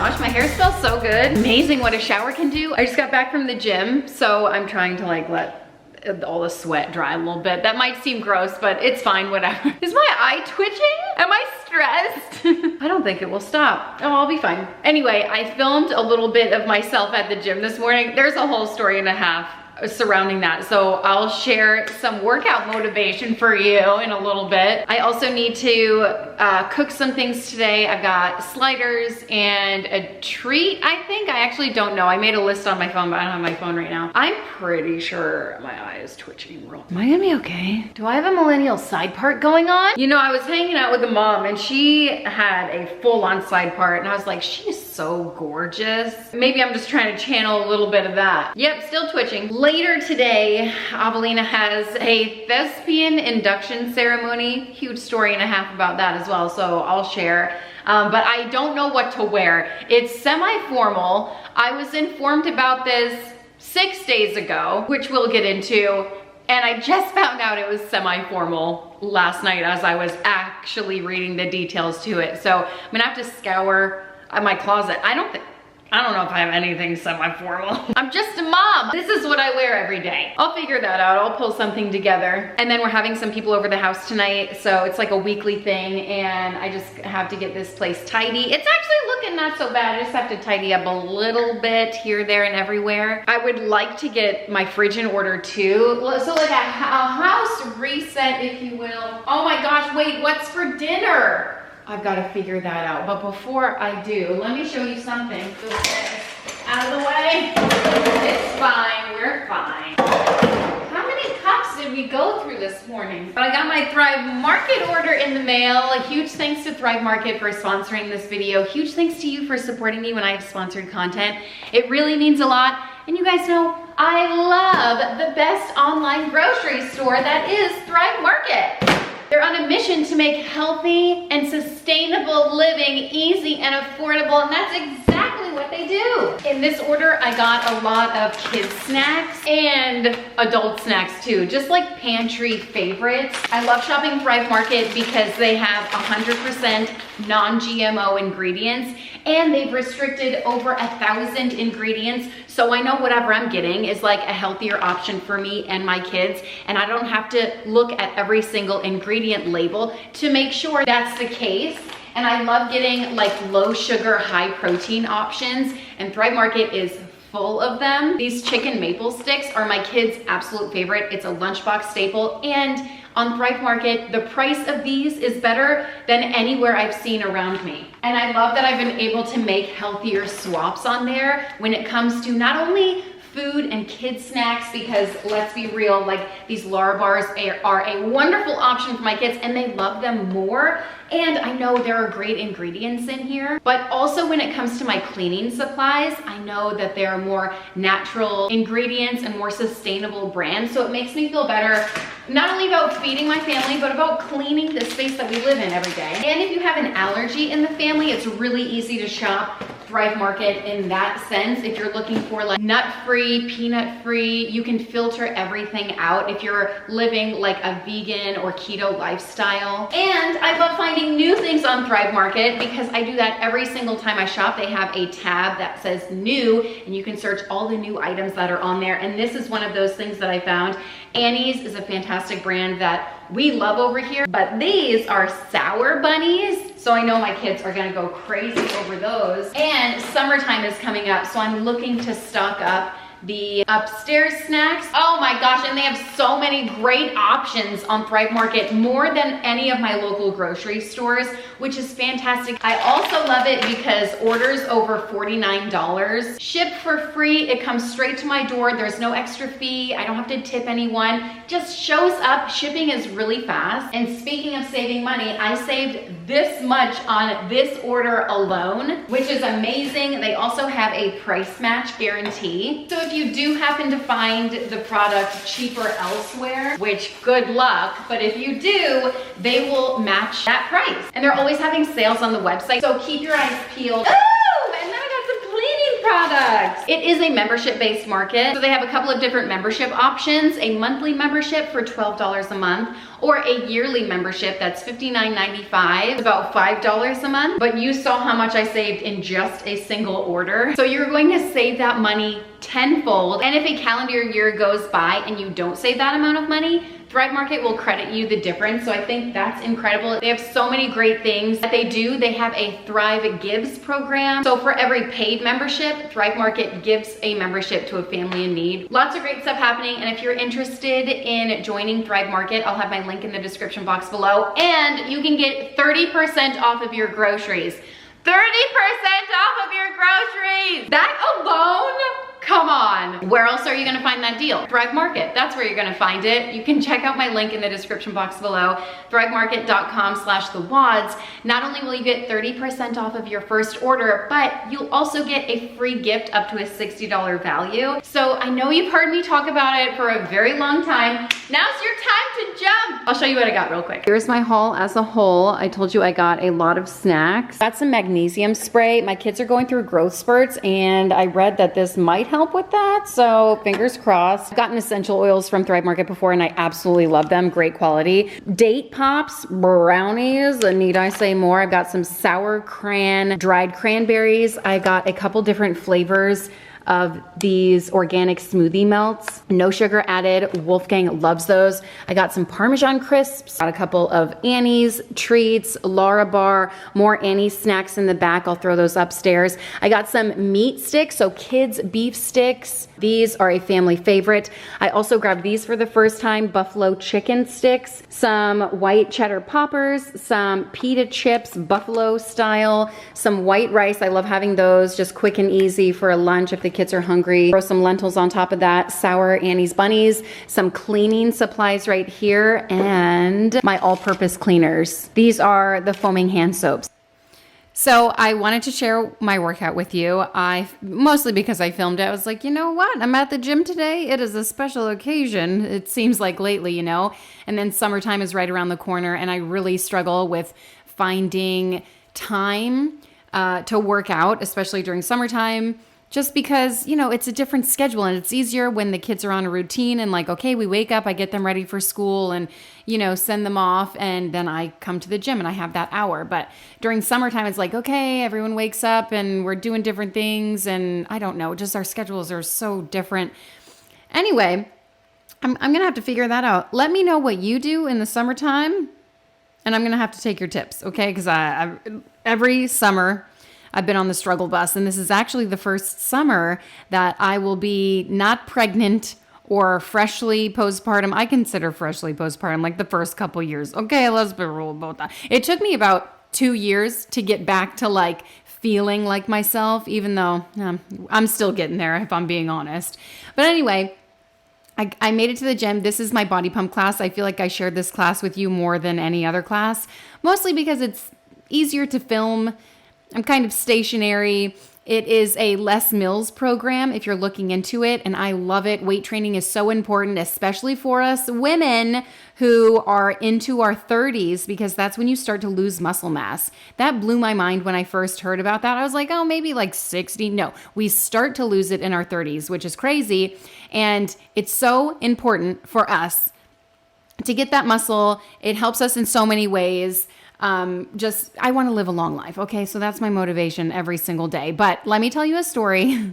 gosh, my hair smells so good. Amazing what a shower can do. I just got back from the gym, so I'm trying to like let all the sweat dry a little bit. That might seem gross, but it's fine, whatever. Is my eye twitching? Am I stressed? I don't think it will stop. Oh, I'll be fine. Anyway, I filmed a little bit of myself at the gym this morning. There's a whole story and a half surrounding that, so I'll share some workout motivation for you in a little bit. I also need to cook some things today. I've got sliders and a treat, I think. I actually don't know. I made a list on my phone, but I don't have my phone right now. I'm pretty sure my eye is twitching real. Am I gonna be okay? Do I have a millennial side part going on? You know, I was hanging out with a mom and she had a full-on side part and I was like, she's so gorgeous. Maybe I'm just trying to channel a little bit of that. Yep, still twitching. Later today, Avelina has a thespian induction ceremony. Huge story and a half about that as well, so I'll share. But I don't know what to wear. It's semi-formal. I was informed about this 6 days ago, which we'll get into, and I just found out it was semi-formal last night as I was actually reading the details to it. So I'm gonna have to scour my closet. I don't know if I have anything semi-formal. I'm just a mom. This is what I wear every day. I'll figure that out. I'll pull something together. And then we're having some people over the house tonight, so it's like a weekly thing, and I just have to get this place tidy. It's actually looking not so bad. I just have to tidy up a little bit here, there, and everywhere. I would like to get my fridge in order too. So like a house reset, if you will. Oh my gosh, wait, what's for dinner? I've got to figure that out. But before I do, let me show you something. Out of the way. It's fine, we're fine. How many cups did we go through this morning? But I got my Thrive Market order in the mail. A huge thanks to Thrive Market for sponsoring this video. Huge thanks to you for supporting me when I have sponsored content. It really means a lot. And you guys know, I love the best online grocery store that is Thrive Market. They're on a mission to make healthy and sustainable living easy and affordable, and that's exactly what they do. In this order, I got a lot of kids snacks and adult snacks too, just like pantry favorites. I love shopping Thrive Market because they have 100% non-GMO ingredients, and they've restricted over 1,000 ingredients. So I know whatever I'm getting is like a healthier option for me and my kids, and I don't have to look at every single ingredient label to make sure that's the case. And I love getting like low sugar, high protein options, and Thrive Market is full of them. These chicken maple sticks are my kids' absolute favorite. It's a lunchbox staple, and on Thrive Market, the price of these is better than anywhere I've seen around me. And I love that I've been able to make healthier swaps on there when it comes to not only food and kids snacks, because let's be real, like these Lara bars are a wonderful option for my kids and they love them more. And I know there are great ingredients in here, but also when it comes to my cleaning supplies, I know that there are more natural ingredients and more sustainable brands. So it makes me feel better, not only about feeding my family, but about cleaning the space that we live in every day. And if you have an allergy in the family, it's really easy to shop Thrive Market in that sense. If you're looking for like nut-free, peanut-free, you can filter everything out if you're living like a vegan or keto lifestyle. And I love finding new things on Thrive Market because I do that every single time I shop. They have a tab that says new, and you can search all the new items that are on there. And this is one of those things that I found. Annie's is a fantastic brand that we love over here, but these are sour bunnies. So I know my kids are gonna go crazy over those. And summertime is coming up, so I'm looking to stock up the upstairs snacks. Oh my gosh, and they have so many great options on Thrive Market, more than any of my local grocery stores, which is fantastic. I also love it because orders over $49 ship for free. It comes straight to my door. There's no extra fee. I don't have to tip anyone. Just shows up. Shipping is really fast. And speaking of saving money, I saved this much on this order alone, which is amazing. They also have a price match guarantee. So if you do happen to find the product cheaper elsewhere, which good luck, but if you do, they will match that price. And they're always having sales on the website, so keep your eyes peeled. Oh, and then I got some cleaning products. It is a membership-based market. So they have a couple of different membership options, a monthly membership for $12 a month, or a yearly membership that's $59.95, about $5 a month. But you saw how much I saved in just a single order. So you're going to save that money tenfold. And if a calendar year goes by and you don't save that amount of money, Thrive Market will credit you the difference. So I think that's incredible. They have so many great things that they do. They have a Thrive Gives program. So for every paid membership, Thrive Market gives a membership to a family in need. Lots of great stuff happening. And if you're interested in joining Thrive Market, I'll have my link in the description box below. And you can get 30% off of your groceries. 30% off of your groceries. That alone, come on. Where else are you gonna find that deal? Thrive Market, that's where you're gonna find it. You can check out my link in the description box below, thrivemarket.com/thewads. Not only will you get 30% off of your first order, but you'll also get a free gift up to a $60 value. So I know you've heard me talk about it for a very long time. Now's your time to jump. I'll show you what I got real quick. Here's my haul as a whole. I told you I got a lot of snacks. Got some magnesium spray. My kids are going through growth spurts and I read that this might help with that, so fingers crossed. I've gotten essential oils from Thrive Market before and I absolutely love them. Great quality. Date pops, brownies, need I say more? I've got some sour dried cranberries. I got a couple different flavors of these organic smoothie melts. No sugar added. Wolfgang loves those. I got some Parmesan crisps. Got a couple of Annie's treats, Lara bar, more Annie's snacks in the back. I'll throw those upstairs. I got some meat sticks, so kids beef sticks. These are a family favorite. I also grabbed these for the first time, buffalo chicken sticks, some white cheddar poppers, some pita chips, buffalo style, some white rice. I love having those, just quick and easy for a lunch if the kids are hungry. Throw some lentils on top of that, sour Annie's bunnies, some cleaning supplies right here, and my all-purpose cleaners. These are the foaming hand soaps. So I wanted to share my workout with you. Mostly because I filmed it. I was like, you know what? I'm at the gym today. It is a special occasion. It seems like lately, you know, and then summertime is right around the corner and I really struggle with finding time to work out, especially during summertime. Just because, you know, it's a different schedule and it's easier when the kids are on a routine and like, okay, we wake up, I get them ready for school and, you know, send them off and then I come to the gym and I have that hour. But during summertime, it's like, okay, everyone wakes up and we're doing different things and I don't know, just our schedules are so different. Anyway, I'm going to have to figure that out. Let me know what you do in the summertime and I'm going to have to take your tips, okay? Because every summer, I've been on the struggle bus, and this is actually the first summer that I will be not pregnant or freshly postpartum. I consider freshly postpartum like the first couple years. Okay, let's be real about that. It took me about 2 years to get back to like feeling like myself, even though I'm still getting there if I'm being honest. But anyway, I made it to the gym. This is my body pump class. I feel like I shared this class with you more than any other class, mostly because it's easier to film. I'm kind of stationary. It is a Les Mills program if you're looking into it, and I love it. Weight training is so important, especially for us women who are into our 30s, because that's when you start to lose muscle mass. That blew my mind when I first heard about that. I was like, oh, maybe like 60. No, we start to lose it in our 30s, which is crazy. And it's so important for us to get that muscle. It helps us in so many ways. I want to live a long life. Okay. So that's my motivation every single day. But let me tell you a story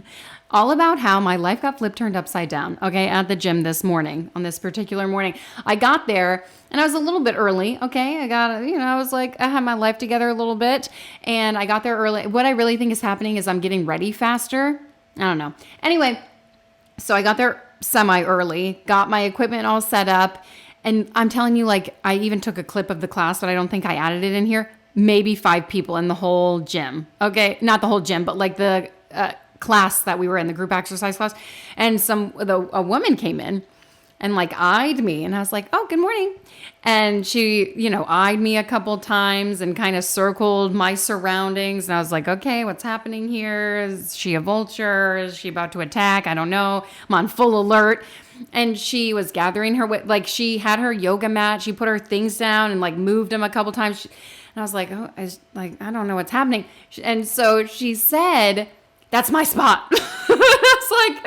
all about how my life got turned upside down. Okay. At the gym this morning, on this particular morning, I got there and I was a little bit early. Okay. I was like, I had my life together a little bit and I got there early. What I really think is happening is I'm getting ready faster. I don't know. Anyway, so I got there semi early, got my equipment all set up. And I'm telling you, like, I even took a clip of the class, but I don't think I added it in here. Maybe 5 people in the whole gym. Okay, not the whole gym, but like the class that we were in, the group exercise class. And a woman came in and like eyed me. And I was like, oh, good morning. And she, eyed me a couple times and kind of circled my surroundings. And I was like, okay, what's happening here? Is she a vulture? Is she about to attack? I don't know. I'm on full alert. And she was gathering she had her yoga mat. She put her things down and like moved them a couple times. And I was like, I don't know what's happening. And so she said, that's my spot. It's like,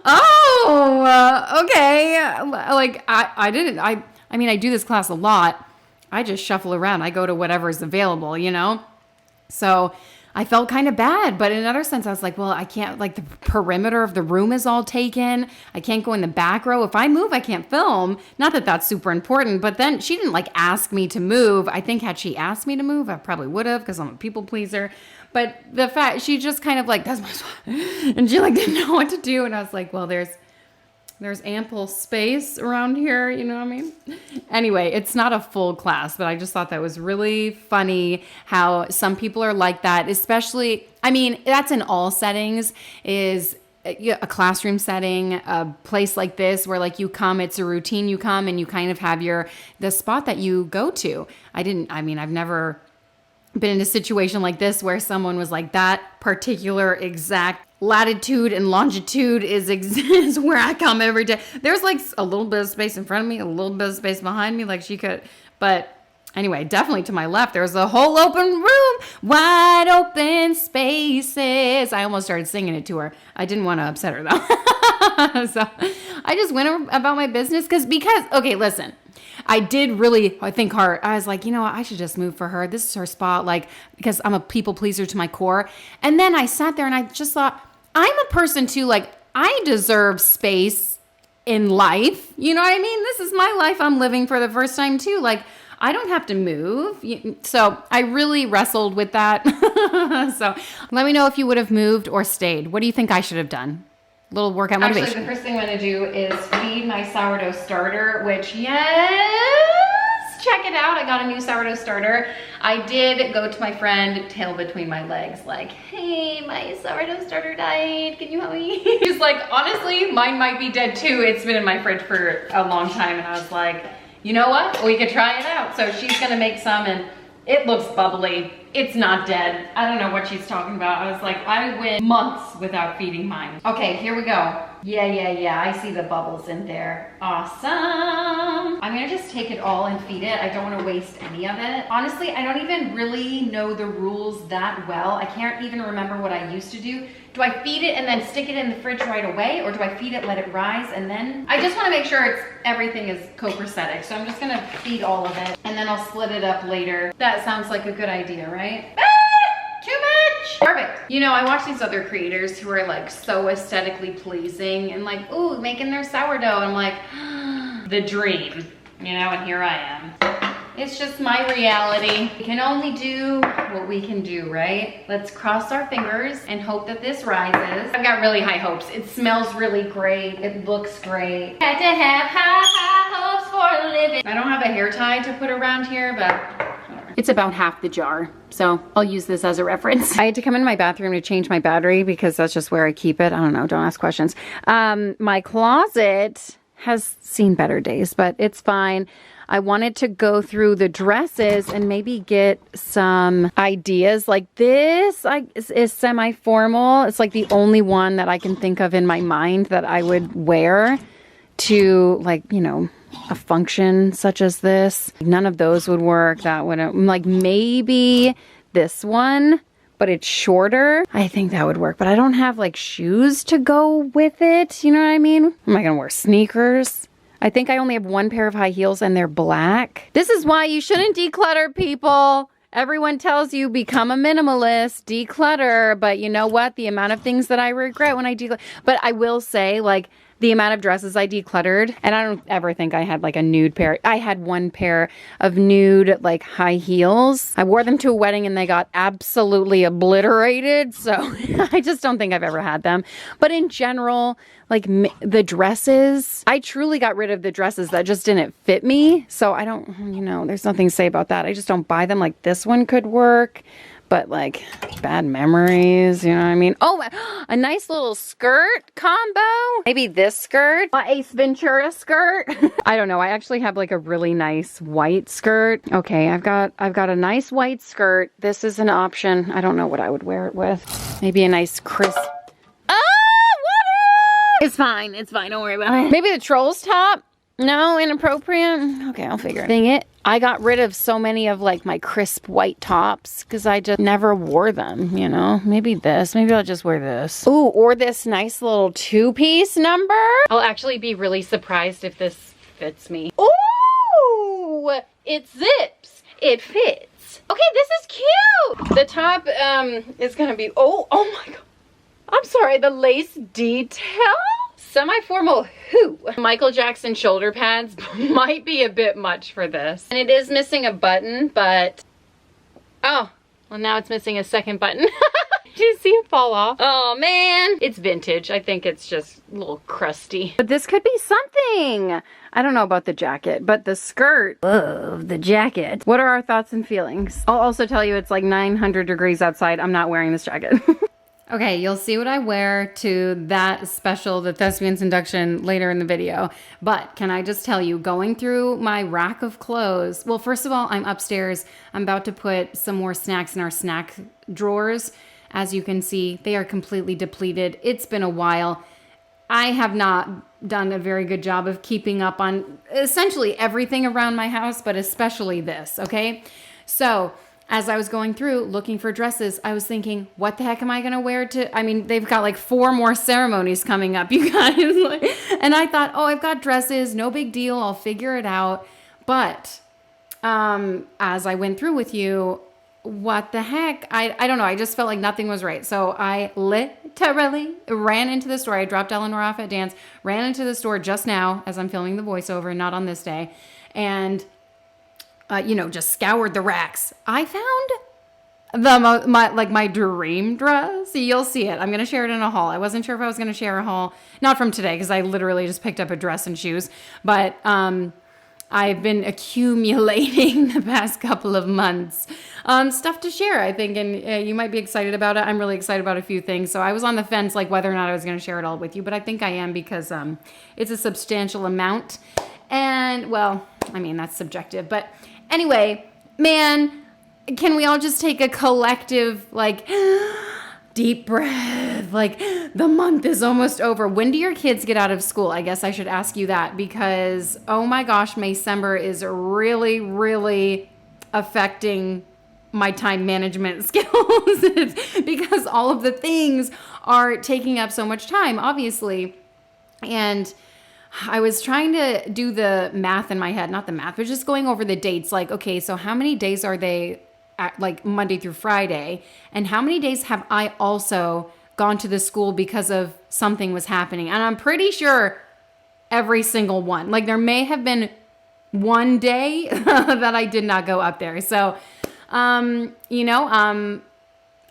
oh, okay. Like I mean, I do this class a lot. I just shuffle around. I go to whatever's available, you know? So I felt kind of bad, but in another sense, I was like, well, I can't, like the perimeter of the room is all taken. I can't go in the back row. If I move, I can't film. Not that that's super important, but then she didn't like ask me to move. I think had she asked me to move, I probably would have because I'm a people pleaser. But the fact, she just kind of like, that's my spot. And she like didn't know what to do. And I was like, well, there's ample space around here, you know what I mean? Anyway, it's not a full class, but I just thought that was really funny how some people are like that, especially, I mean, that's in all settings, is a classroom setting, a place like this where like you come, it's a routine, you come and you kind of have the spot that you go to. I've never been in a situation like this where someone was like, that particular exact latitude and longitude is where I come every day. There's like a little bit of space in front of me, a little bit of space behind me, like she could, but anyway, definitely to my left, there's a whole open room, wide open spaces. I almost started singing it to her. I didn't want to upset her though. So I just went about my business because, okay, listen, I did really think hard. I was like, you know what? I should just move for her. This is her spot, like, because I'm a people pleaser to my core. And then I sat there and I just thought, I'm a person too, like, I deserve space in life. You know what I mean? This is my life I'm living for the first time too. Like, I don't have to move. So I really wrestled with that. So let me know if you would have moved or stayed. What do you think I should have done? Little workout motivation. Actually, the first thing I'm going to do is feed my sourdough starter, which, yes, check it out. I got a new sourdough starter. I did go to my friend, tail between my legs, like, hey, my sourdough starter died. Can you help me? He's like, honestly, mine might be dead too. It's been in my fridge for a long time. And I was like, you know what? We could try it out. So she's going to make some and it looks bubbly. It's not dead. I don't know what she's talking about. I was like, I went months without feeding mine. Okay, here we go. Yeah. I see the bubbles in there. Awesome. I'm gonna just take it all and feed it. I don't wanna waste any of it. Honestly, I don't even really know the rules that well. I can't even remember what I used to do. Do I feed it and then stick it in the fridge right away? Or do I feed it, let it rise, and then? I just wanna make sure everything is copacetic. So I'm just gonna feed all of it and then I'll split it up later. That sounds like a good idea, right? Too much! Perfect. You know, I watch these other creators who are like so aesthetically pleasing and like, ooh, making their sourdough. And I'm like, the dream, you know, and here I am. It's just my reality. We can only do what we can do, right? Let's cross our fingers and hope that this rises. I've got really high hopes. It smells really great. It looks great. Had to have high hopes for a living. I don't have a hair tie to put around here, but it's about half the jar, so I'll use this as a reference. I had to come into my bathroom to change my battery because that's just where I keep it. I don't know, don't ask questions. My closet has seen better days, but it's fine. I wanted to go through the dresses and maybe get some ideas. Like this is semi-formal. It's like the only one that I can think of in my mind that I would wear to, like, you know, a function such as this. None of those would work. That wouldn't, like, maybe this one, but it's shorter. I think that would work, but I don't have like shoes to go with it. You know what I mean? Am I gonna wear sneakers? I think I only have one pair of high heels and they're black. This is why you shouldn't declutter, people. Everyone tells you become a minimalist, declutter, but you know what? The amount of things that I regret when I declutter. But I will say, like, the amount of dresses I decluttered, and I don't ever think I had like a nude pair. I had one pair of nude like high heels. I wore them to a wedding and they got absolutely obliterated. So I just don't think I've ever had them. But in general, like the dresses, I truly got rid of the dresses that just didn't fit me. So I don't, you know, there's nothing to say about that. I just don't buy them. Like this one could work. But like bad memories, you know what I mean? Oh, a nice little skirt combo. Maybe this skirt, Ace Ventura skirt. I don't know. I actually have like a really nice white skirt. Okay, I've got a nice white skirt. This is an option. I don't know what I would wear it with. Maybe a nice crisp. Oh, water! It's fine. It's fine. Don't worry about it. Maybe the Trolls top. No, inappropriate? Okay, I'll figure it. Dang it. I got rid of so many of like my crisp white tops because I just never wore them, you know? Maybe this. Maybe I'll just wear this. Ooh, or this nice little two-piece number. I'll actually be really surprised if this fits me. Ooh, it zips. It fits. Okay, this is cute. The top is gonna be, oh my God. I'm sorry, the lace detail? Semi-formal who? Michael Jackson shoulder pads might be a bit much for this. And it is missing a button, but, oh, well now it's missing a second button. Did you see it fall off? Oh man, it's vintage. I think it's just a little crusty. But this could be something. I don't know about the jacket, but the skirt. Love the jacket. What are our thoughts and feelings? I'll also tell you it's like 900 degrees outside. I'm not wearing this jacket. Okay, you'll see what I wear to that special, the Thespian's induction, later in the video. But can I just tell you, going through my rack of clothes, well, first of all, I'm upstairs. I'm about to put some more snacks in our snack drawers. As you can see, they are completely depleted. It's been a while. I have not done a very good job of keeping up on essentially everything around my house, but especially this, okay? So as I was going through looking for dresses, I was thinking, what the heck am I going to wear to, I mean, they've got like 4 more ceremonies coming up, you guys. And I thought, oh, I've got dresses, no big deal. I'll figure it out. But as I went through with you, what the heck? I don't know. I just felt like nothing was right. So I literally ran into the store. I dropped Eleanor off at dance, ran into the store just now as I'm filming the voiceover, not on this day. And you know, just scoured the racks. I found my dream dress. You'll see it. I'm going to share it in a haul. I wasn't sure if I was going to share a haul. Not from today, because I literally just picked up a dress and shoes. But I've been accumulating the past couple of months stuff to share, I think. And you might be excited about it. I'm really excited about a few things. So I was on the fence, like whether or not I was going to share it all with you. But I think I am, because it's a substantial amount. And, well, I mean, that's subjective. But anyway, man, can we all just take a collective, like, deep breath? Like, the month is almost over. When do your kids get out of school? I guess I should ask you that, because, oh my gosh, Maycember is really, really affecting my time management skills. Because all of the things are taking up so much time, obviously. And I was trying to do the math in my head, not the math, but just going over the dates. Like, okay, so how many days are they at, like Monday through Friday? And how many days have I also gone to the school because of something was happening? And I'm pretty sure every single one. Like, there may have been one day that I did not go up there. So, you know,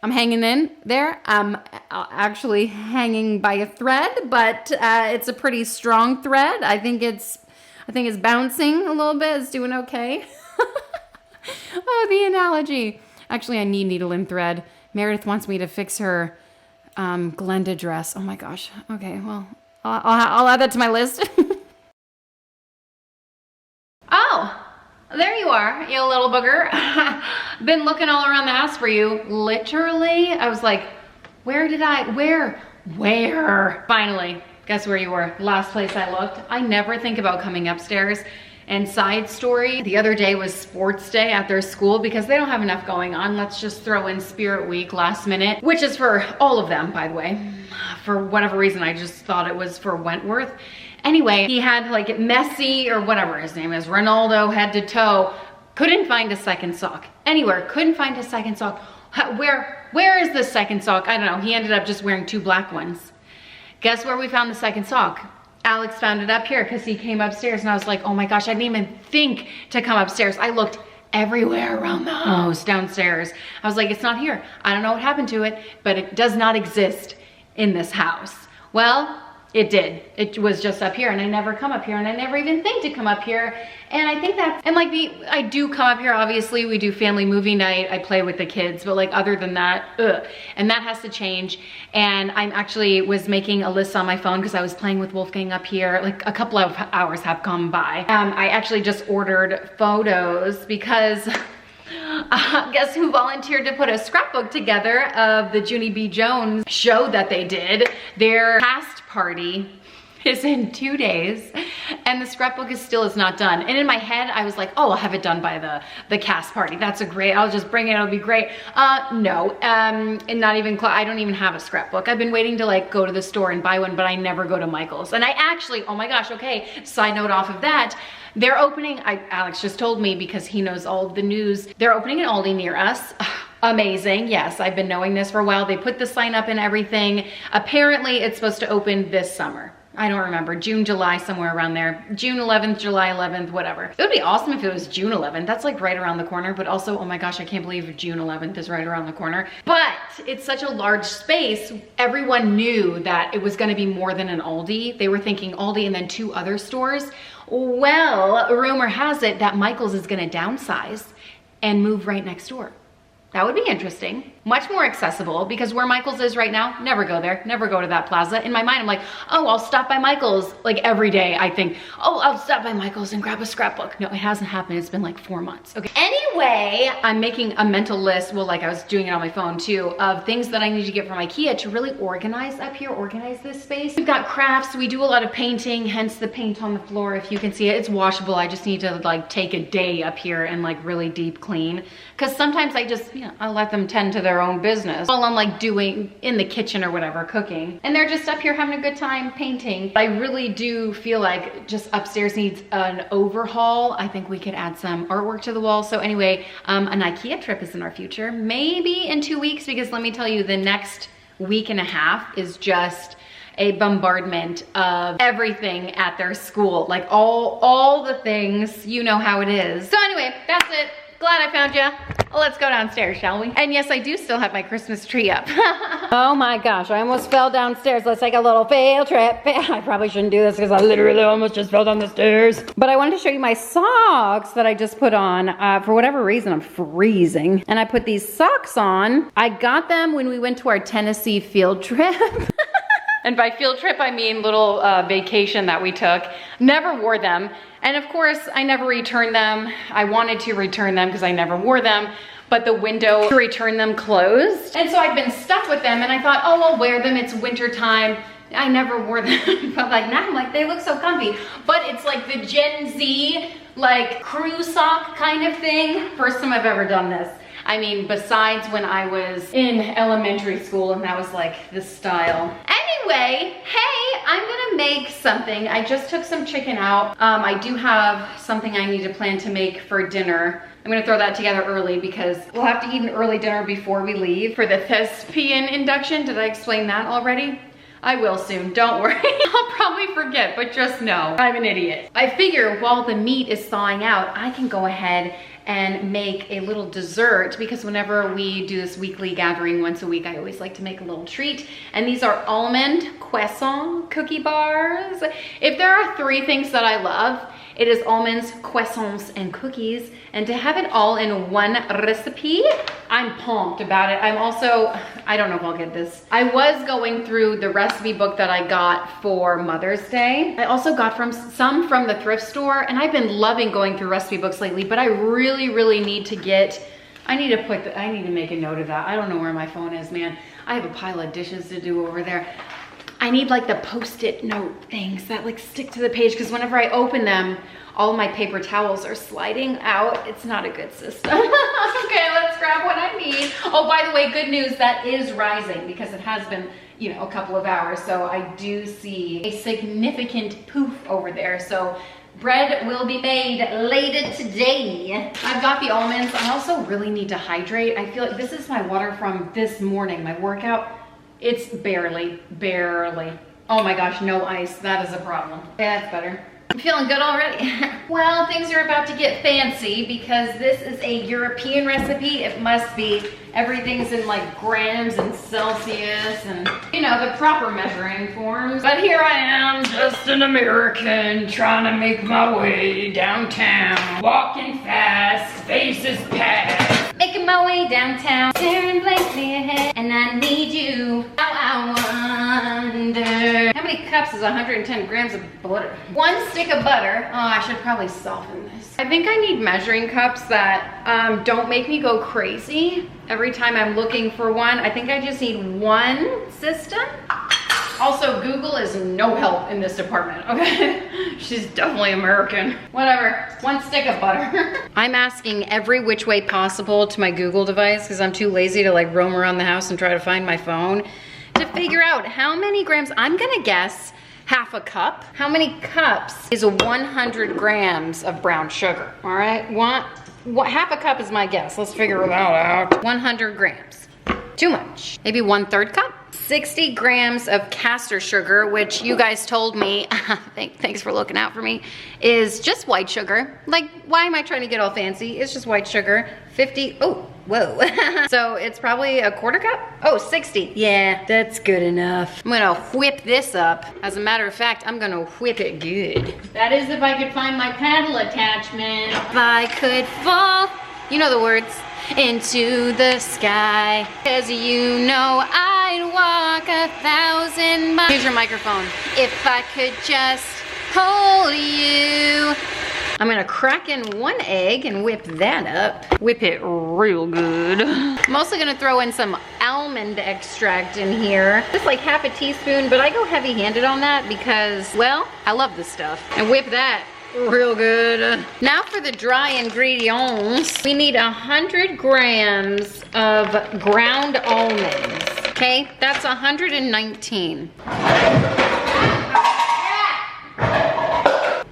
I'm hanging in there. I'm actually hanging by a thread, but it's a pretty strong thread. I think it's bouncing a little bit. It's doing okay. Oh, the analogy. Actually, I need needle and thread. Meredith wants me to fix her Glenda dress. Oh my gosh. Okay, well, I'll add that to my list. Oh. There you are, you little booger. Been looking all around the house for you. Literally, I was like, where? Finally, guess where you were? Last place I looked. I never think about coming upstairs. And side story, the other day was sports day at their school because they don't have enough going on. Let's just throw in Spirit Week last minute, which is for all of them, by the way. For whatever reason, I just thought it was for Wentworth. Anyway, he had like Messi or whatever his name is, Ronaldo head to toe, couldn't find a second sock. Anywhere, couldn't find a second sock. Where is the second sock? I don't know, he ended up just wearing 2 black ones. Guess where we found the second sock? Alex found it up here because he came upstairs and I was like, oh my gosh, I didn't even think to come upstairs. I looked everywhere around the house downstairs. I was like, it's not here. I don't know what happened to it, but it does not exist in this house. Well, it did. It was just up here and I never come up here and I never even think to come up here. And I think that's, and like I do come up here, obviously we do family movie night, I play with the kids, but like other than that, and that has to change. And I'm actually was making a list on my phone because I was playing with Wolfgang up here, like a couple of hours have gone by. I actually just ordered photos because guess who volunteered to put a scrapbook together of the Junie B. Jones show that they did, their cast party. is in 2 days and the scrapbook is not done. And in my head, I was like, oh, I'll have it done by the cast party. That's a great, I'll just bring it, it'll be great. No, and not even, I don't even have a scrapbook. I've been waiting to like go to the store and buy one, but I never go to Michael's. And I actually, oh my gosh, okay, side note off of that, they're opening, Alex just told me because he knows all of the news, they're opening an Aldi near us. Amazing, yes, I've been knowing this for a while. They put the sign up and everything. Apparently it's supposed to open this summer. I don't remember, June, July, somewhere around there. June 11th, July 11th, whatever. It would be awesome if it was June 11th. That's like right around the corner, but also, oh my gosh, I can't believe June 11th is right around the corner. But it's such a large space. Everyone knew that it was gonna be more than an Aldi. They were thinking Aldi and then 2 other stores. Well, rumor has it that Michael's is gonna downsize and move right next door. That would be interesting. Much more accessible, because where Michael's is right now, never go there, never go to that plaza. In my mind, I'm like, oh, I'll stop by Michael's. Like every day I think, oh, I'll stop by Michael's and grab a scrapbook. No, it hasn't happened. It's been like 4 months. Okay. Anyway, I'm making a mental list. Well, like I was doing it on my phone too, of things that I need to get from IKEA to really organize up here, organize this space. We've got crafts. We do a lot of painting, hence the paint on the floor. If you can see it, it's washable. I just need to like take a day up here and like really deep clean. Cause sometimes I just, I let them tend to their own business while I'm like doing in the kitchen or whatever, cooking. And they're just up here having a good time painting. I really do feel like just upstairs needs an overhaul. I think we could add some artwork to the wall. So anyway, an IKEA trip is in our future, maybe in 2 weeks, because let me tell you, the next week and a half is just a bombardment of everything at their school. Like all the things, you know how it is. So anyway, that's it. Glad I found you. Let's go downstairs, shall we? And yes, I do still have my Christmas tree up. Oh my gosh, I almost fell downstairs. Let's take a little fail trip. I probably shouldn't do this because I literally almost just fell down the stairs. But I wanted to show you my socks that I just put on. For whatever reason, I'm freezing. And I put these socks on. I got them when we went to our Tennessee field trip. And by field trip, I mean little vacation that we took. Never wore them. And of course, I never returned them. I wanted to return them because I never wore them, but the window to return them closed. And so I've been stuck with them, and I thought, oh, I'll wear them. It's winter time. I never wore them, but like now I'm like, they look so comfy. But it's like the Gen Z, like crew sock kind of thing. First time I've ever done this. I mean, besides when I was in elementary school and that was like the style. Anyway, hey, I'm gonna make something. I just took some chicken out. I do have something I need to plan to make for dinner. I'm gonna throw that together early because we'll have to eat an early dinner before we leave for the thespian induction. Did I explain that already? I will soon, don't worry. I'll probably forget, but just know I'm an idiot. I figure while the meat is thawing out, I can go ahead and make a little dessert, because whenever we do this weekly gathering once a week, I always like to make a little treat. And these are almond croissant cookie bars. If there are 3 things that I love, it is almonds, croissants, and cookies. And to have it all in one recipe, I'm pumped about it. I'm also, I don't know if I'll get this. I was going through the recipe book that I got for Mother's Day. I also got some from the thrift store, and I've been loving going through recipe books lately, but I really need to get, I need to make a note of that. I don't know where my phone is, man. I have a pile of dishes to do over there. I need like the Post-it note things that like stick to the page, because whenever I open them, all of my paper towels are sliding out. It's not a good system. Okay, let's grab what I need. Oh, by the way, good news, that is rising because it has been, you know, a couple of hours. So I do see a significant poof over there. So bread will be made later today. I've got the almonds. I also really need to hydrate. I feel like this is my water from this morning, my workout. It's barely. Oh my gosh, no ice. That is a problem. Okay, that's better. I'm feeling good already. Well, things are about to get fancy because this is a European recipe. It must be. Everything's in like grams and Celsius and, you know, the proper measuring forms. But here I am, just an American, trying to make my way downtown. Walking fast, faces past. Making my way downtown, staring blankly ahead, and I need you. How I wonder. How many cups is 110 grams of butter? 1 stick of butter. Oh, I should probably soften this. I think I need measuring cups that don't make me go crazy every time I'm looking for one. I think I just need one system. Also, Google is no help in this department, okay? She's definitely American. Whatever, 1 stick of butter. I'm asking every which way possible to my Google device because I'm too lazy to like roam around the house and try to find my phone to figure out how many grams. I'm gonna guess half a cup. How many cups is 100 grams of brown sugar, all right? Half a cup is my guess. Let's figure that out. 100 grams. Too much. Maybe 1/3 cup. 60 grams of castor sugar, which you guys told me, thanks for looking out for me, is just white sugar. Like, why am I trying to get all fancy? It's just white sugar. 50, oh, whoa. So it's probably 1/4 cup? Oh, 60. Yeah, that's good enough. I'm gonna whip this up. As a matter of fact, I'm gonna whip it good. That is if I could find my paddle attachment. If I could fall, you know the words, into the sky. As you know, I'd walk 1,000 miles. Here's your microphone. If I could just hold you. I'm gonna crack in 1 egg and whip that up. Whip it real good. I'm also gonna throw in some almond extract in here. Just like half a teaspoon, but I go heavy-handed on that because, well, I love this stuff. And whip that real good. Now for the dry ingredients. We need 100 grams of ground almonds. Okay, that's 119.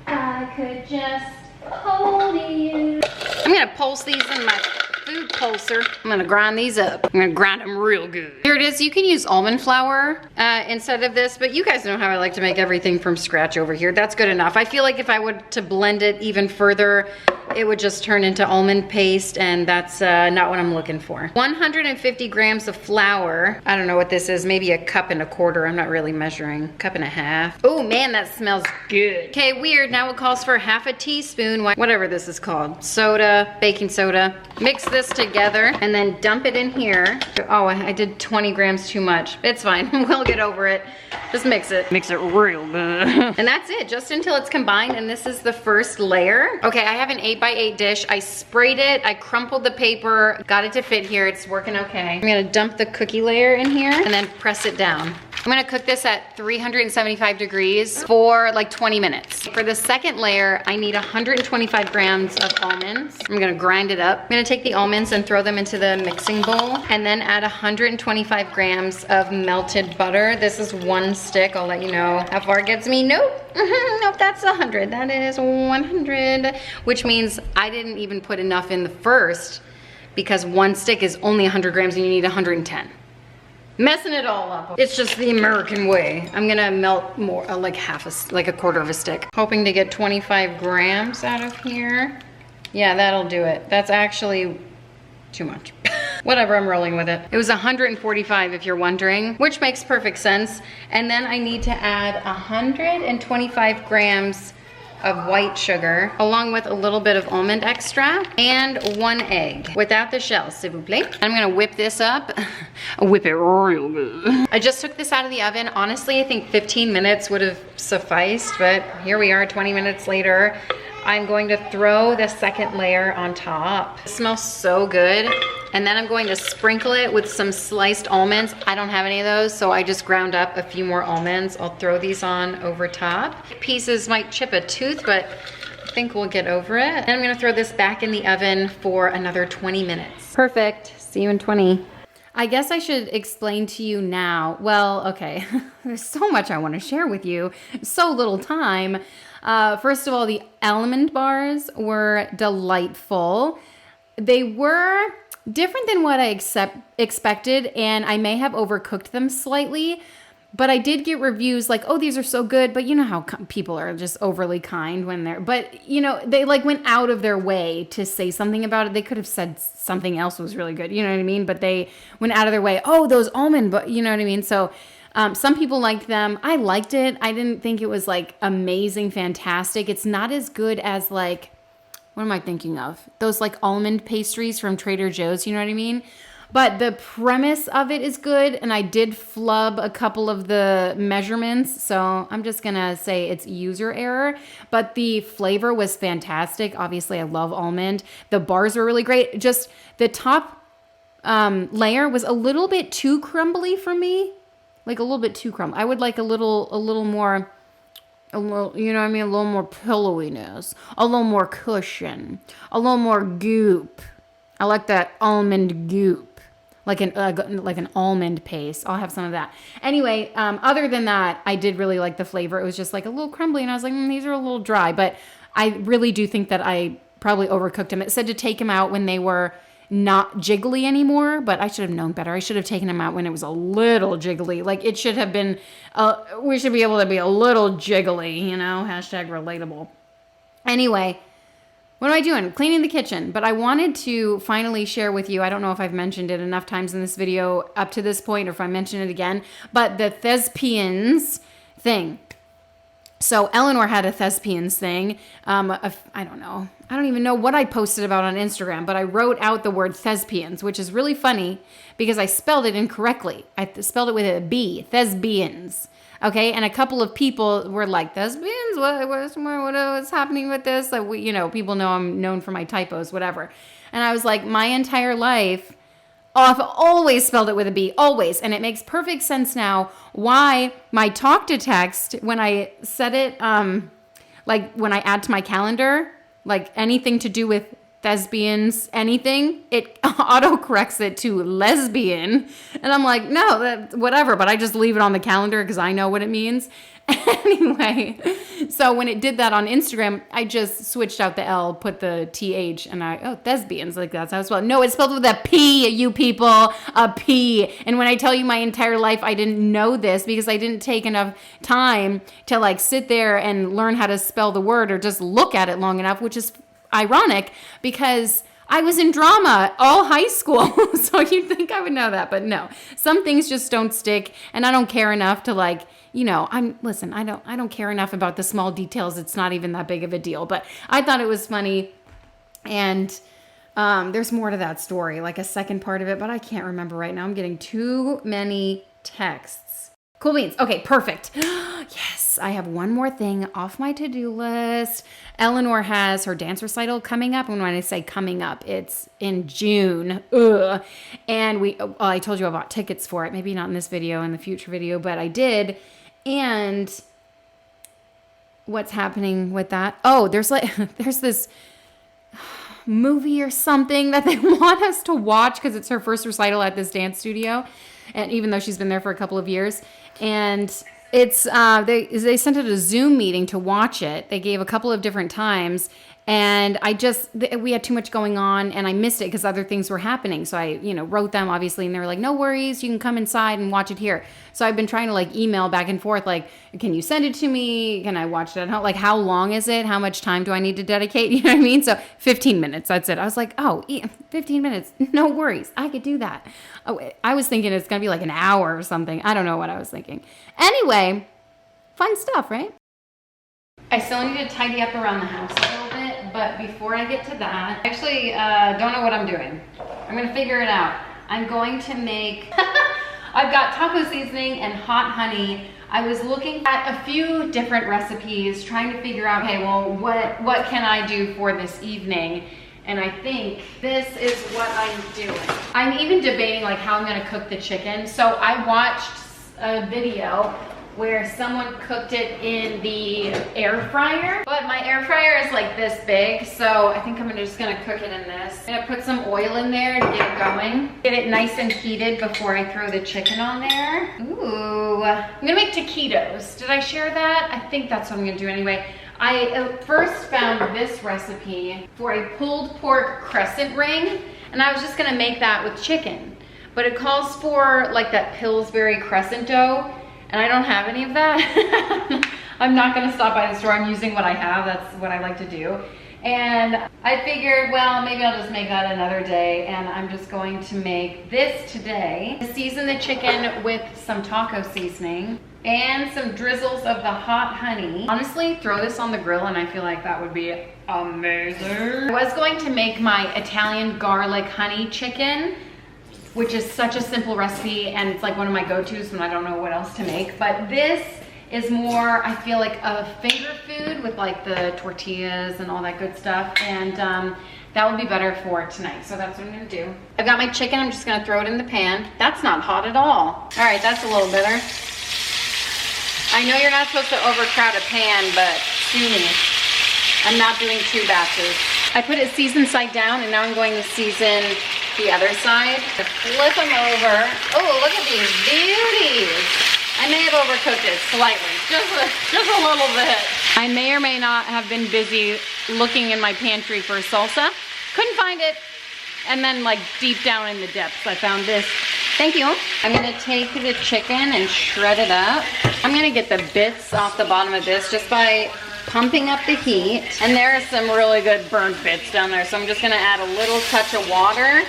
I could just hold you. I'm gonna pulse these in my food pulser. I'm gonna grind these up. I'm gonna grind them real good. Here it is. You can use almond flour instead of this, but you guys know how I like to make everything from scratch over here. That's good enough. I feel like if I were to blend it even further, it would just turn into almond paste, and that's not what I'm looking for. 150 grams of flour. I don't know what this is, maybe 1.25 cups. I'm not really measuring. 1.5 cups. Oh man, that smells good. Okay, weird. Now it calls for half a teaspoon, whatever this is called. Soda, baking soda. Mix this together and then dump it in here. Oh, I did 20 grams too much. It's fine, we'll get over it. Just mix it. Mix it real good. And that's it, just until it's combined, and this is the first layer. Okay, I have an 8x8 dish. I sprayed it, I crumpled the paper, got it to fit here, it's working okay. I'm gonna dump the cookie layer in here and then press it down. I'm gonna cook this at 375 degrees for like 20 minutes. For the second layer, I need 125 grams of almonds. I'm gonna grind it up. I'm gonna take the almonds and throw them into the mixing bowl and then add 125 grams of melted butter. This is 1 stick. I'll let you know how far it gets me. Nope, nope, that's 100. That is 100, which means I didn't even put enough in the first because 1 stick is only 100 grams and you need 110. Messing it all up. It's just the American way. I'm gonna melt more, like 1/4 of a stick. Hoping to get 25 grams out of here. Yeah, that'll do it. That's actually too much. Whatever, I'm rolling with it. It was 145 if you're wondering, which makes perfect sense. And then I need to add 125 grams of white sugar, along with a little bit of almond extract and 1 egg without the shell, s'il vous plaît. I'm gonna whip this up. Whip it real good. I just took this out of the oven. Honestly, I think 15 minutes would have sufficed, but here we are 20 minutes later. I'm going to throw the second layer on top. It smells so good. And then I'm going to sprinkle it with some sliced almonds. I don't have any of those, so I just ground up a few more almonds. I'll throw these on over top. Pieces might chip a tooth, but I think we'll get over it. And I'm gonna throw this back in the oven for another 20 minutes. Perfect, see you in 20. I guess I should explain to you now. Well, okay, there's so much I wanna share with you, so little time. First of all, the almond bars were delightful. They were different than what I expected, and I may have overcooked them slightly, but I did get reviews like, oh, these are so good, but you know how people are just overly kind when they're, but you know, they like went out of their way to say something about it. They could have said something else was really good, you know what I mean? But they went out of their way, oh, those almond, but you know what I mean? So some people liked them. I liked it. I didn't think it was like amazing, fantastic. It's not as good as like, what am I thinking of? Those like almond pastries from Trader Joe's, you know what I mean? But the premise of it is good, and I did flub a couple of the measurements, so I'm just gonna say it's user error, but the flavor was fantastic. Obviously, I love almond. The bars are really great. Just the top layer was a little bit too crumbly for me. like a little bit too crumbly. I would like a little more, you know what I mean? A little more pillowiness, a little more cushion, a little more goop. I like that almond goop, like an almond paste. I'll have some of that. Anyway, other than that, I did really like the flavor. It was just like a little crumbly, and I was like, these are a little dry. But I really do think that I probably overcooked them. It said to take them out when they were not jiggly anymore, but I should have known better. I should have taken them out when it was a little jiggly. Like it should have been, we should be able to be a little jiggly, you know, hashtag relatable. Anyway, what am I doing? Cleaning the kitchen. But I wanted to finally share with you, I don't know if I've mentioned it enough times in this video up to this point, or if I mention it again, but the thespians thing. So Eleanor had a thespians thing. I don't know. I don't even know what I posted about on Instagram, but I wrote out the word thespians, which is really funny because I spelled it incorrectly. I spelled it with a B, thespians. Okay, and a couple of people were like, thespians? What's happening with this? Like, you know, people know I'm known for my typos, whatever. And I was like, my entire life, I've always spelled it with a B, always. And it makes perfect sense now why my talk to text, when I set it, like when I add to my calendar, like anything to do with thespians, anything, it auto corrects it to lesbian. And I'm like, no, that whatever, but I just leave it on the calendar because I know what it means. Anyway, so when it did that on Instagram, I just switched out the L, put the TH, and thespians, like that's how it's spelled. No, it's spelled with a P, you people, a P. And when I tell you my entire life, I didn't know this because I didn't take enough time to like sit there and learn how to spell the word or just look at it long enough, which is ironic because I was in drama all high school. So you'd think I would know that, but no. Some things just don't stick, and I don't care enough to like, you know, I don't care enough about the small details. It's not even that big of a deal, but I thought it was funny. And there's more to that story, like a second part of it, but I can't remember right now. I'm getting too many texts. Cool beans. Okay, perfect. Yes, I have one more thing off my to-do list. Eleanor has her dance recital coming up. And when I say coming up, it's in June. Ugh. And I told you I bought tickets for it. Maybe not in this video, in the future video, but I did. And what's happening with that? Oh, there's this movie or something that they want us to watch because it's her first recital at this dance studio. And even though she's been there for a couple of years, and it's they sent it a Zoom meeting to watch it. They gave a couple of different times, and we had too much going on, and I missed it because other things were happening. So I, wrote them obviously, and they were like, "No worries, you can come inside and watch it here." So I've been trying to like email back and forth, like, "Can you send it to me? Can I watch it at home? Like, how long is it? How much time do I need to dedicate?" You know what I mean? So 15 minutes, that's it. I was like, "Oh, 15 minutes, no worries, I could do that." Oh, I was thinking it's gonna be like an hour or something. I don't know what I was thinking. Anyway, fun stuff, right? I still need to tidy up around the house a little bit, but before I get to that, I actually don't know what I'm doing. I'm gonna figure it out. I'm going to make, I've got taco seasoning and hot honey. I was looking at a few different recipes, trying to figure out, hey, well, what can I do for this evening? And I think this is what I'm doing. I'm even debating like how I'm gonna cook the chicken. So I watched a video where someone cooked it in the air fryer, but my air fryer is like this big, so I think I'm just gonna cook it in this. I'm gonna put some oil in there to get it going, get it nice and heated before I throw the chicken on there. Ooh, I'm gonna make taquitos. Did I share that? I think that's what I'm gonna do anyway. I first found this recipe for a pulled pork crescent ring, and I was just gonna make that with chicken, but it calls for like that Pillsbury crescent dough, and I don't have any of that. I'm not gonna stop by the store. I'm using what I have. That's what I like to do. And I figured, well, maybe I'll just make that another day, and I'm just going to make this today. Season the chicken with some taco seasoning and some drizzles of the hot honey. Honestly, throw this on the grill and I feel like that would be amazing. I was going to make my Italian garlic honey chicken, which is such a simple recipe, and it's like one of my go-tos when I don't know what else to make. But this is more, I feel like a finger food with like the tortillas and all that good stuff. And That will be better for tonight. So that's what I'm gonna do. I've got my chicken. I'm just gonna throw it in the pan. That's not hot at all. All right, that's a little bitter. I know you're not supposed to overcrowd a pan, but Suni, I'm not doing 2 batches. I put it seasoned side down, and now I'm going to season the other side. Flip them over. Oh, look at these beauties. I may have overcooked it slightly, just a little bit. I may or may not have been busy looking in my pantry for salsa. Couldn't find it. And then like deep down in the depths, I found this. Thank you. I'm gonna take the chicken and shred it up. I'm gonna get the bits off the bottom of this just by pumping up the heat. And there are some really good burnt bits down there. So I'm just gonna add a little touch of water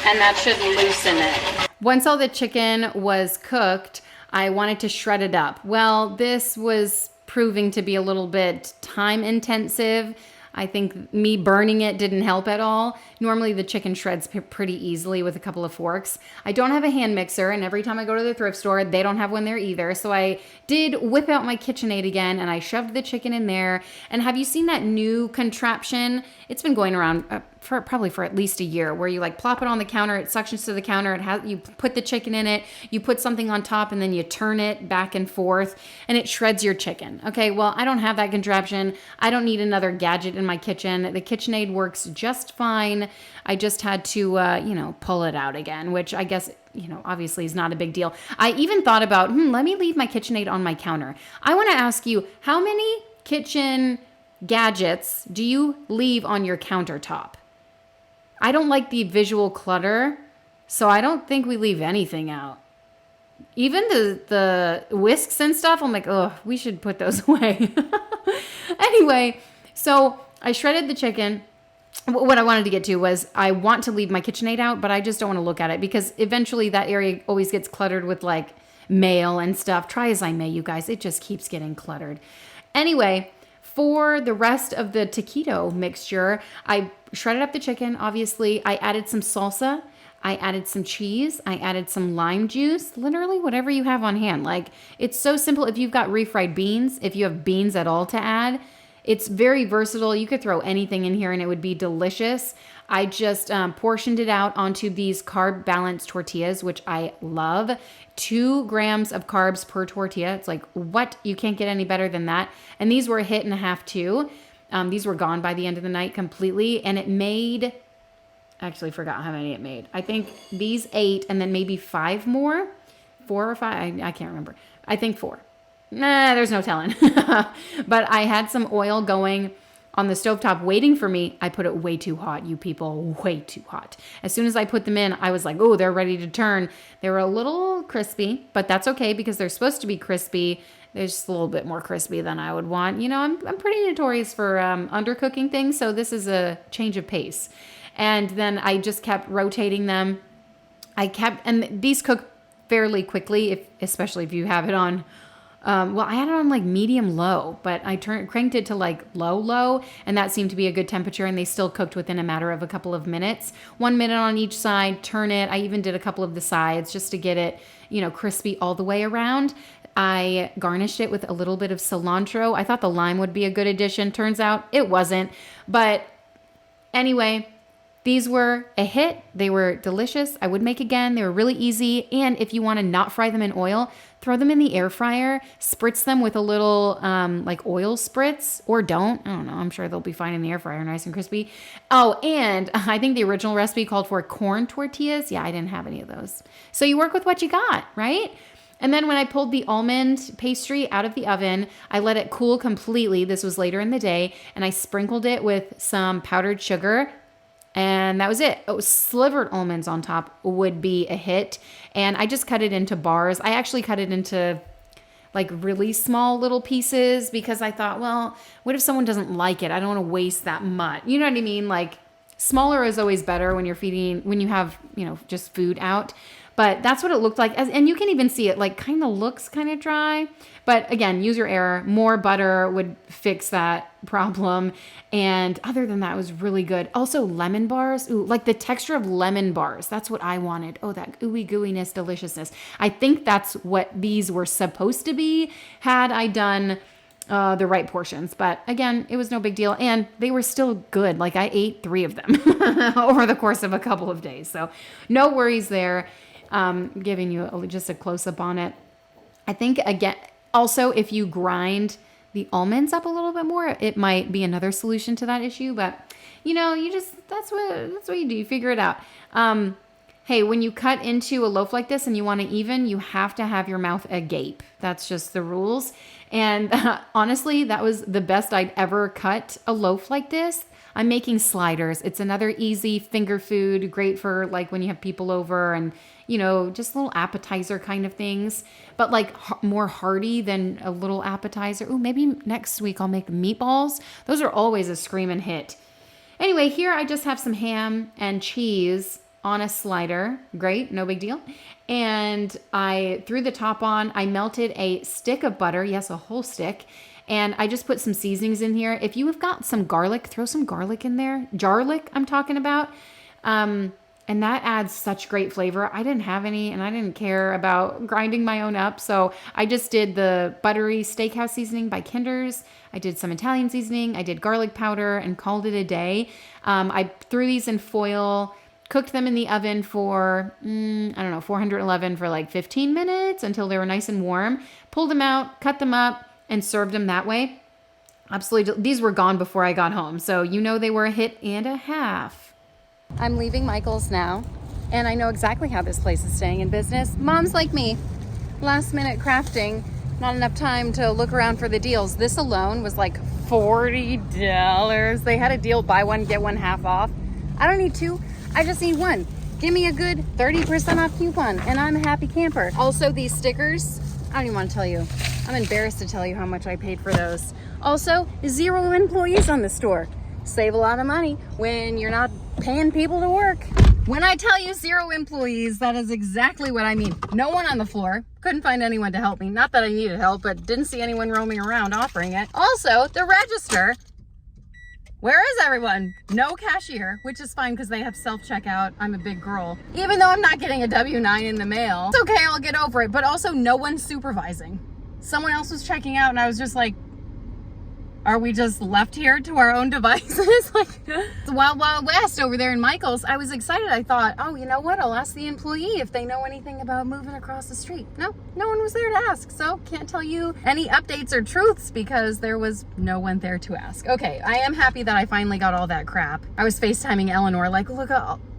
and that should loosen it. Once all the chicken was cooked, I wanted to shred it up. Well, this was proving to be a little bit time intensive. I think me burning it didn't help at all. Normally the chicken shreds pretty easily with a couple of forks. I don't have a hand mixer, and every time I go to the thrift store, they don't have one there either. So I did whip out my KitchenAid again, and I shoved the chicken in there. And have you seen that new contraption? It's been going around probably for at least a year, where you like plop it on the counter, it suctions to the counter, you put the chicken in it, you put something on top, and then you turn it back and forth, and it shreds your chicken. Okay, well, I don't have that contraption. I don't need another gadget in my kitchen. The KitchenAid works just fine. I just had to, pull it out again, which I guess, obviously is not a big deal. I even thought about, let me leave my KitchenAid on my counter. I want to ask you, how many kitchen gadgets do you leave on your countertop? I don't like the visual clutter, so I don't think we leave anything out. Even the whisks and stuff, I'm like, oh, we should put those away. Anyway, so I shredded the chicken. What I wanted to get to was I want to leave my KitchenAid out, but I just don't want to look at it because eventually that area always gets cluttered with like mail and stuff. Try as I may, you guys, it just keeps getting cluttered. Anyway, for the rest of the taquito mixture, I shredded up the chicken, obviously. I added some salsa. I added some cheese. I added some lime juice. Literally whatever you have on hand. Like, it's so simple. If you've got refried beans, if you have beans at all to add, it's very versatile. You could throw anything in here and it would be delicious. I just portioned it out onto these carb balanced tortillas, which I love. 2 grams of carbs per tortilla. It's like, what? You can't get any better than that. And these were a hit and a half too. These were gone by the end of the night completely. And it made, actually forgot how many it made. I think these 8 and then maybe 5 more. 4 or 5, I can't remember. I think 4. Nah, there's no telling. But I had some oil going on the stovetop waiting for me. I put it way too hot, you people, way too hot. As soon as I put them in, I was like, oh, they're ready to turn. They were a little crispy, but that's okay because they're supposed to be crispy. They're just a little bit more crispy than I would want. I'm pretty notorious for undercooking things, so this is a change of pace. And then I just kept rotating them. And these cook fairly quickly, especially if you have it on. I had it on like medium low, but I cranked it to like low, and that seemed to be a good temperature, and they still cooked within a matter of a couple of minutes. 1 minute on each side, turn it. I even did a couple of the sides just to get it, crispy all the way around. I garnished it with a little bit of cilantro. I thought the lime would be a good addition. Turns out it wasn't. But anyway, these were a hit. They were delicious. I would make again. They were really easy. And if you want to not fry them in oil, throw them in the air fryer, spritz them with a little like oil spritz, or don't. I don't know. I'm sure they'll be fine in the air fryer, nice and crispy. Oh, and I think the original recipe called for corn tortillas. Yeah, I didn't have any of those. So you work with what you got, right? And then when I pulled the almond pastry out of the oven, I let it cool completely. This was later in the day. And I sprinkled it with some powdered sugar. And that was it. Oh, slivered almonds on top would be a hit. And I just cut it into bars. I actually cut it into like really small little pieces because I thought, well, what if someone doesn't like it? I don't want to waste that much. You know what I mean? Like, smaller is always better when you have, just food out. But that's what it looked like. And you can even see it like kind of looks kind of dry. But again, use your error. More butter would fix that problem. And other than that, it was really good. Also, lemon bars. Ooh, like the texture of lemon bars. That's what I wanted. Oh, that ooey gooiness, deliciousness. I think that's what these were supposed to be had I done the right portions. But again, it was no big deal. And they were still good. Like I ate 3 of them over the course of a couple of days. So no worries there. Giving you just a close up on it. I think again, also if you grind the almonds up a little bit more, it might be another solution to that issue. But you know, that's what you do. You figure it out. Hey, when you cut into a loaf like this and you want to even, you have to have your mouth agape. That's just the rules. And honestly, that was the best I'd ever cut a loaf like this. I'm making sliders. It's another easy finger food, great for like when you have people over and, you know, just little appetizer kind of things, but like more hearty than a little appetizer. Ooh, maybe next week I'll make meatballs. Those are always a screaming hit. Anyway, here I just have some ham and cheese on a slider. Great, no big deal. And I threw the top on. I melted a stick of butter. Yes, a whole stick. And I just put some seasonings in here. If you have got some garlic, throw some garlic in there. Jarlic, I'm talking about. And that adds such great flavor. I didn't have any and I didn't care about grinding my own up. So I just did the buttery steakhouse seasoning by Kinder's. I did some Italian seasoning. I did garlic powder and called it a day. I threw these in foil, cooked them in the oven for, 411 for like 15 minutes until they were nice and warm. Pulled them out, cut them up, and served them that way. Absolutely. These were gone before I got home. So you know they were a hit and a half. I'm leaving Michael's now, and I know exactly how this place is staying in business. Moms like me, last minute crafting, not enough time to look around for the deals. This alone was like $40. They had a deal, buy one, get one half off. I don't need 2. I just need 1. Give me a good 30% off coupon and I'm a happy camper. Also, these stickers, I don't even want to tell you. I'm embarrassed to tell you how much I paid for those. Also, 0 employees on the store. Save a lot of money when you're not paying people to work. When I tell you 0 employees, that is exactly what I mean. No one on the floor. Couldn't find anyone to help me. Not that I needed help, but didn't see anyone roaming around offering it. Also, the register. Where is everyone? No cashier, which is fine because they have self-checkout. I'm a big girl. Even though I'm not getting a W-9 in the mail. It's okay, I'll get over it. But also no one's supervising. Someone else was checking out and I was just like, are we just left here to our own devices? Like, it's Wild Wild West over there in Michael's. I was excited. I thought, oh, you know what? I'll ask the employee if they know anything about moving across the street. No one was there to ask. So can't tell you any updates or truths because there was no one there to ask. Okay, I am happy that I finally got all that crap. I was FaceTiming Eleanor like, look,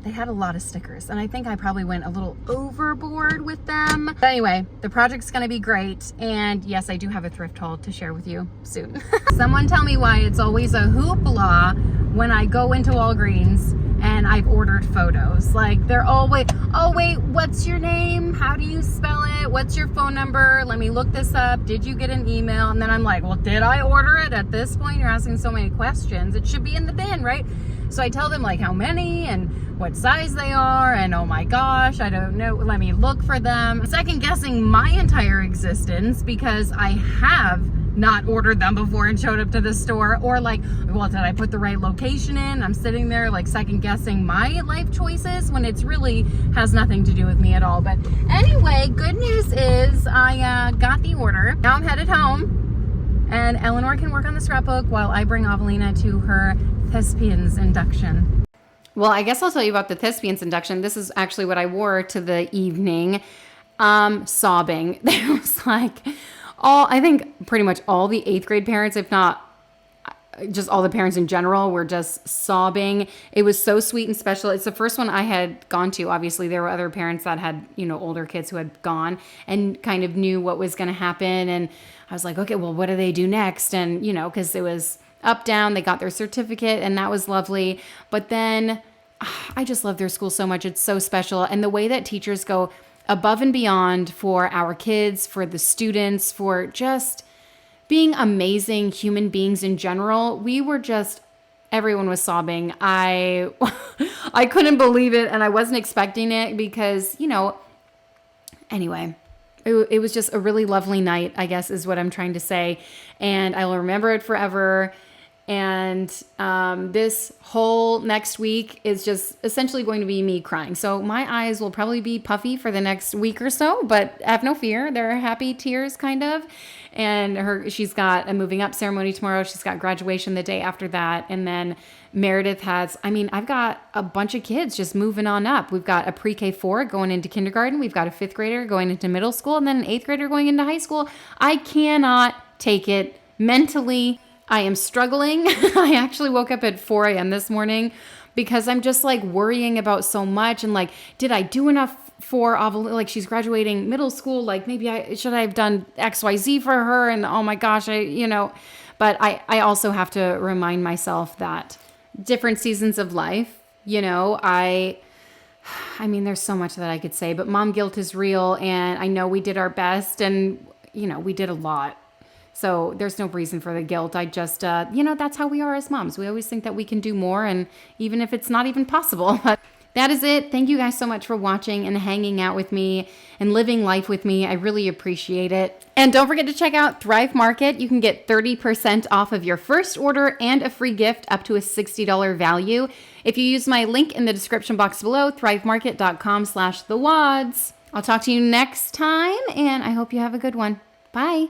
they had a lot of stickers and I think I probably went a little overboard with them. But anyway, the project's gonna be great. And yes, I do have a thrift haul to share with you soon. Someone tell me why it's always a hoopla when I go into Walgreens and I've ordered photos. Like they're always, oh wait, what's your name? How do you spell it? What's your phone number? Let me look this up. Did you get an email? And then I'm like, well, did I order it? At this point, you're asking so many questions. It should be in the bin, right? So I tell them like how many and what size they are and oh my gosh, I don't know, let me look for them. Second guessing my entire existence because I have not ordered them before and showed up to the store, or like, well, did I put the right location in? I'm sitting there like second guessing my life choices when it's really has nothing to do with me at all. But anyway, good news is I got the order. Now I'm headed home and Eleanor can work on the scrapbook while I bring Avelina to her thespian's induction. Well, I guess I'll tell you about the thespian's induction. This is actually what I wore to the evening. Sobbing. There was like I think pretty much all the 8th grade parents, if not just all the parents in general, were just sobbing. It was so sweet and special. It's the first one I had gone to. Obviously, there were other parents that had, older kids who had gone and kind of knew what was going to happen. And I was like, okay, well, what do they do next? And, because it was up, down, they got their certificate and that was lovely. But then I just love their school so much. It's so special. And the way that teachers go above and beyond for our kids, for the students, for just being amazing human beings in general. Everyone was sobbing. I couldn't believe it and I wasn't expecting it because, anyway, it was just a really lovely night, I guess is what I'm trying to say. And I'll remember it forever. And this whole next week is just essentially going to be me crying. So my eyes will probably be puffy for the next week or so, but have no fear. They're happy tears, kind of. And she's got a moving up ceremony tomorrow. She's got graduation the day after that. And then Meredith I've got a bunch of kids just moving on up. We've got a pre-K 4 going into kindergarten. We've got a 5th grader going into middle school, and then an 8th grader going into high school. I cannot take it mentally. I am struggling. I actually woke up at 4 a.m. this morning because I'm just like worrying about so much. And like, did I do enough for like she's graduating middle school? Like maybe should I have done XYZ for her? And oh my gosh, but I also have to remind myself that different seasons of life, I mean, there's so much that I could say, but mom guilt is real. And I know we did our best and, we did a lot. So there's no reason for the guilt. I just, that's how we are as moms. We always think that we can do more, and even if it's not even possible. But that is it. Thank you guys so much for watching and hanging out with me and living life with me. I really appreciate it. And don't forget to check out Thrive Market. You can get 30% off of your first order and a free gift up to a $60 value if you use my link in the description box below, thrivemarket.com/thewads. I'll talk to you next time, and I hope you have a good one. Bye.